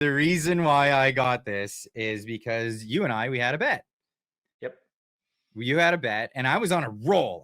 The reason why I got this is because you and we had a bet. Yep. You had a bet, and I was on a roll.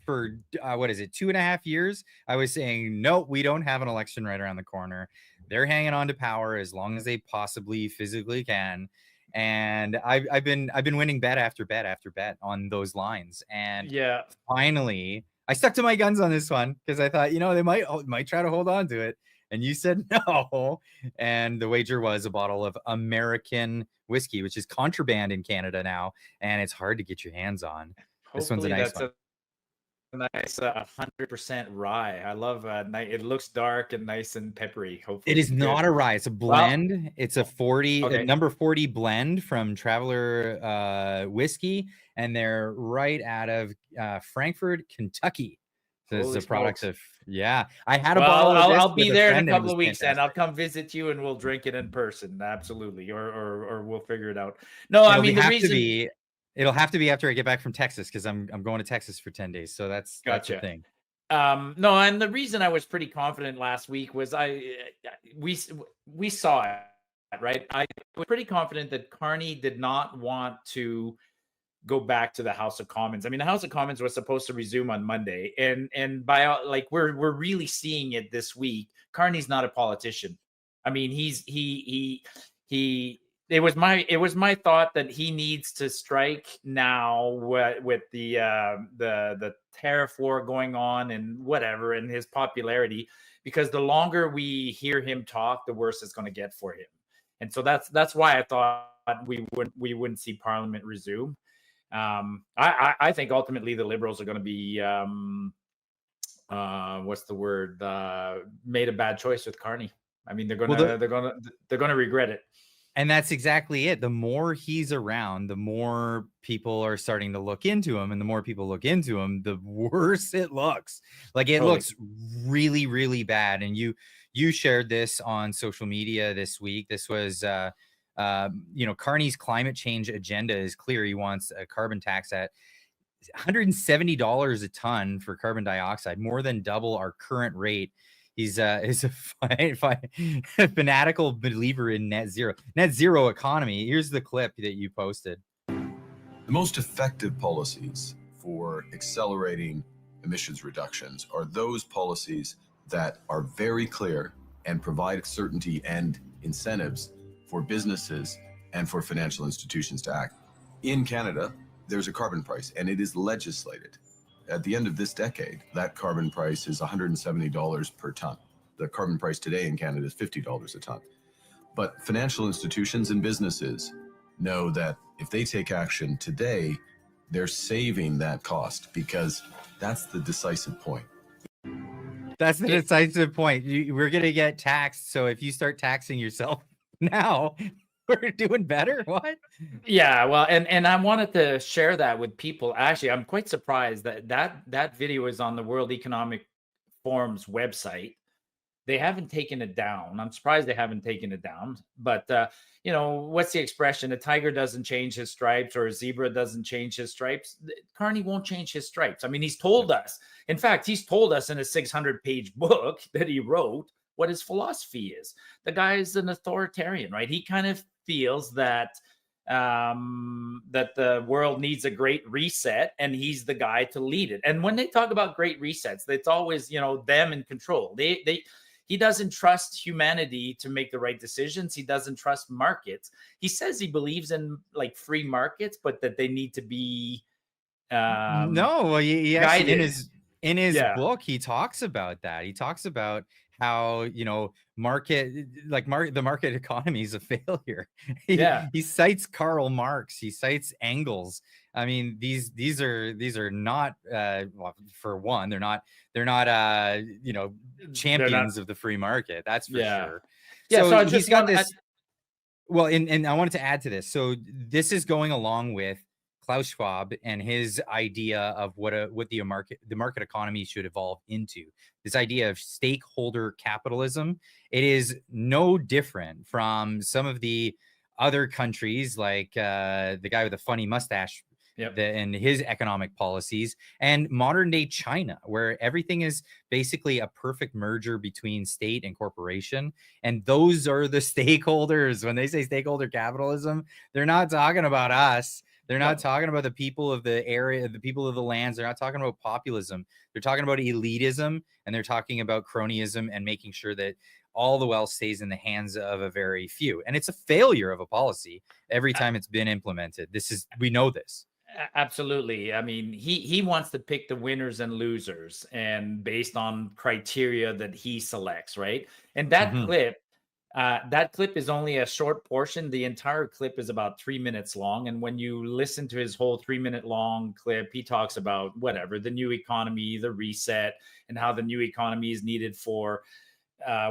For what is it, 2.5 years? I was saying, no, we don't have an election right around the corner. They're hanging on to power as long as they possibly physically can. And I've been winning bet after bet after bet on those lines. And yeah, finally, I stuck to my guns on this one because I thought, they might try to hold on to it. And you said no. And the wager was a bottle of American whiskey, which is contraband in Canada now, and it's hard to get your hands on. This one's a nice one. A nice 100% rye. I love it. Looks dark and nice and peppery. Hopefully, it is not a rye. It's a blend. Well, it's a 40, okay. Number 40 blend from Traveler Whiskey, and they're right out of Frankfort, Kentucky. So this is a product of I had a bottle of this. I'll be there in a couple of weeks, and I'll come visit you, and we'll drink it in person. Absolutely, or we'll figure it out. No, I mean the reason. It'll have to be after I get back from Texas because I'm going to Texas for 10 days. So that's the thing. No, and the reason I was pretty confident last week was we saw it, right? I was pretty confident that Carney did not want to go back to the House of Commons. I mean, the House of Commons was supposed to resume on Monday, and by we're really seeing it this week. Carney's not a politician. I mean, It was my thought that he needs to strike now with the tariff war going on and whatever, and his popularity, because the longer we hear him talk, the worse it's going to get for him. And so that's why I thought we wouldn't see Parliament resume. I think ultimately the Liberals are going to be what's the word, made a bad choice with Carney. I mean, they're gonna regret it. And that's exactly it. The more he's around, the more people are starting to look into him. And the more people look into him, the worse it looks. Like it looks really, really bad. And you shared this on social media this week. This was, Carney's climate change agenda is clear. He wants a carbon tax at $170 a ton for carbon dioxide, more than double our current rate. He's a fanatical believer in net zero economy. Here's the clip that you posted. The most effective policies for accelerating emissions reductions are those policies that are very clear and provide certainty and incentives for businesses and for financial institutions to act. In Canada, there's a carbon price, and it is legislated. At the end of this decade, that carbon price is $170 per ton. The carbon price today in Canada is $50 a ton. But financial institutions and businesses know that if they take action today, they're saving that cost, because that's the decisive point. That's the decisive point. We're going to get taxed. So if you start taxing yourself now, we're doing better. What? Yeah, well, and I wanted to share that with people. Actually, I'm quite surprised that video is on the World Economic Forum's website. They haven't taken it down. I'm surprised they haven't taken it down. But what's the expression? A tiger doesn't change his stripes, or a zebra doesn't change his stripes. Carney won't change his stripes. I mean, he's told us. In fact, he's told us in a 600-page book that he wrote what his philosophy is. The guy is an authoritarian, right? He kind of feels that the world needs a great reset, and he's the guy to lead it. And when they talk about great resets, it's always them in control. He doesn't trust humanity to make the right decisions. He doesn't trust markets. He says he believes in free markets, but that they need to be he actually, in his book, he talks about that. He talks about how the market economy is a failure. He cites Karl Marx. He cites Engels. I mean, these are not for one, they're not champions of the free market. That's for sure. Yeah, so he's got this. Well, and I wanted to add to this. So this is going along with Klaus Schwab and his idea of what the market economy should evolve into. This idea of stakeholder capitalism. It is no different from some of the other countries, like the guy with the funny mustache and his economic policies, and modern day China, where everything is basically a perfect merger between state and corporation. And those are the stakeholders. When they say stakeholder capitalism, they're not talking about us. They're not talking about the people of the area, the people of the lands. They're not talking about populism. They're talking about elitism, and they're talking about cronyism and making sure that all the wealth stays in the hands of a very few. And it's a failure of a policy every time it's been implemented. We know this. Absolutely. I mean, he wants to pick the winners and losers, and based on criteria that he selects, right? And that clip is only a short portion. The entire clip is about 3 minutes long. And when you listen to his whole 3-minute long clip, he talks about whatever, the new economy, the reset, and how the new economy is needed for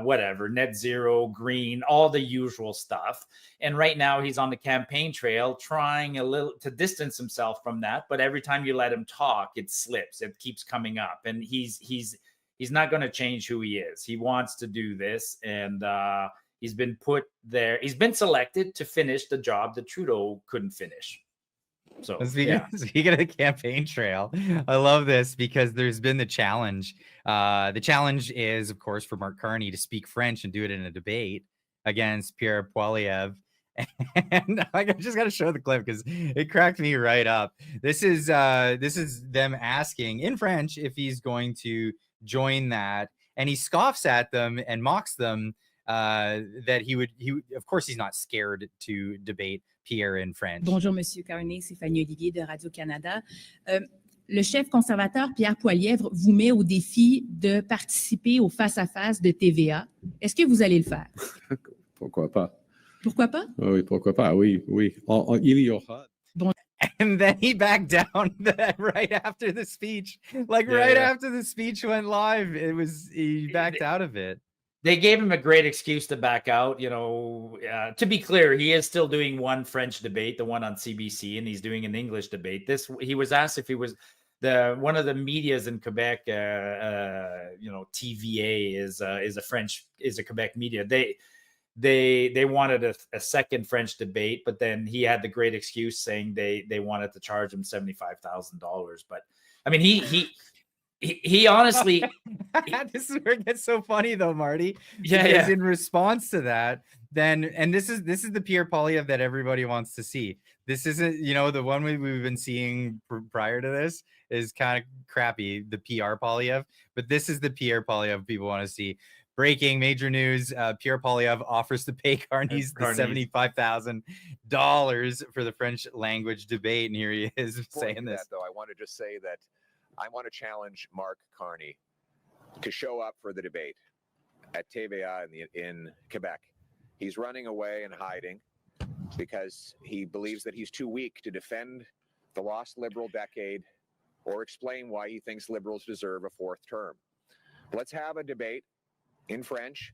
whatever, net zero, green, all the usual stuff. And right now he's on the campaign trail trying a little to distance himself from that. But every time you let him talk, it slips. It keeps coming up. And he's not going to change who he is. He wants to do this. And he's been put there. He's been selected to finish the job that Trudeau couldn't finish. So speaking of the campaign trail, I love this because there's been the challenge. The challenge is, of course, for Mark Carney to speak French and do it in a debate against Pierre Poilievre. And I just got to show the clip because it cracked me right up. This is them asking in French if he's going to join that, and he scoffs at them and mocks them. That he of course he's not scared to debate Pierre in French. Bonjour Monsieur Carney, c'est Fanny Olivier de Radio-Canada. Le chef conservateur Pierre Poilievre vous met au défi de participer au face-à-face de TVA. Est-ce que vous allez le faire? Pourquoi pas? Pourquoi pas? Oui, pourquoi pas? Oui. Il y aura. Bon. And then he backed down right after the speech. After the speech went live, he backed out of it. They gave him a great excuse to back out. To be clear, he is still doing one French debate, the one on CBC, and he's doing an English debate. He was asked if he was one of the medias in Quebec. TVA is a Quebec media. They wanted a second French debate, but then he had the great excuse saying they wanted to charge him $75,000. But I mean, he honestly, this is where it gets so funny though, Marty. Yeah. In response to that, and this is the Pierre Poilievre that everybody wants to see. This isn't, the one we've been seeing prior to this is kind of crappy, the PR Poilievre, but this is the Pierre Poilievre people want to see. Breaking major news: Pierre Poilievre offers to pay Carney's $75,000 for the French language debate, and here he is saying this. Though I want to just say that I want to challenge Mark Carney to show up for the debate at TVA in Quebec. He's running away and hiding because he believes that he's too weak to defend the lost Liberal decade or explain why he thinks Liberals deserve a fourth term. Let's have a debate in French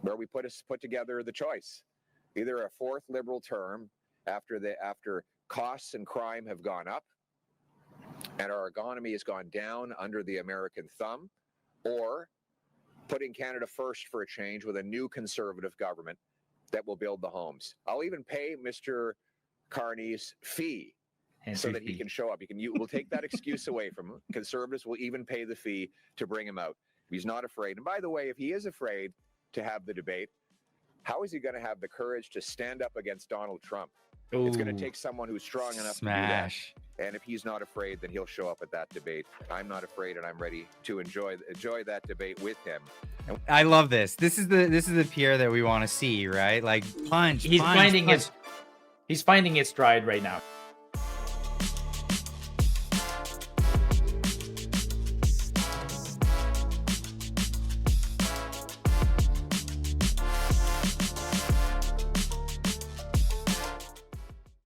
where we put together the choice. Either a fourth Liberal term after costs and crime have gone up, and our economy has gone down under the American thumb, or putting Canada first for a change with a new conservative government that will build the homes. I'll even pay Mr. Carney's fee so that he can show up. We'll take that excuse away from him. Conservatives will even pay the fee to bring him out. He's not afraid. And by the way, if he is afraid to have the debate, how is he going to have the courage to stand up against Donald Trump? Ooh. It's going to take someone who's strong enough to do that. And if he's not afraid, then he'll show up at that debate. I'm not afraid, and I'm ready to enjoy that debate with him. I love this. This is the Pierre that we want to see, right? Like punch. He's finding his stride right now.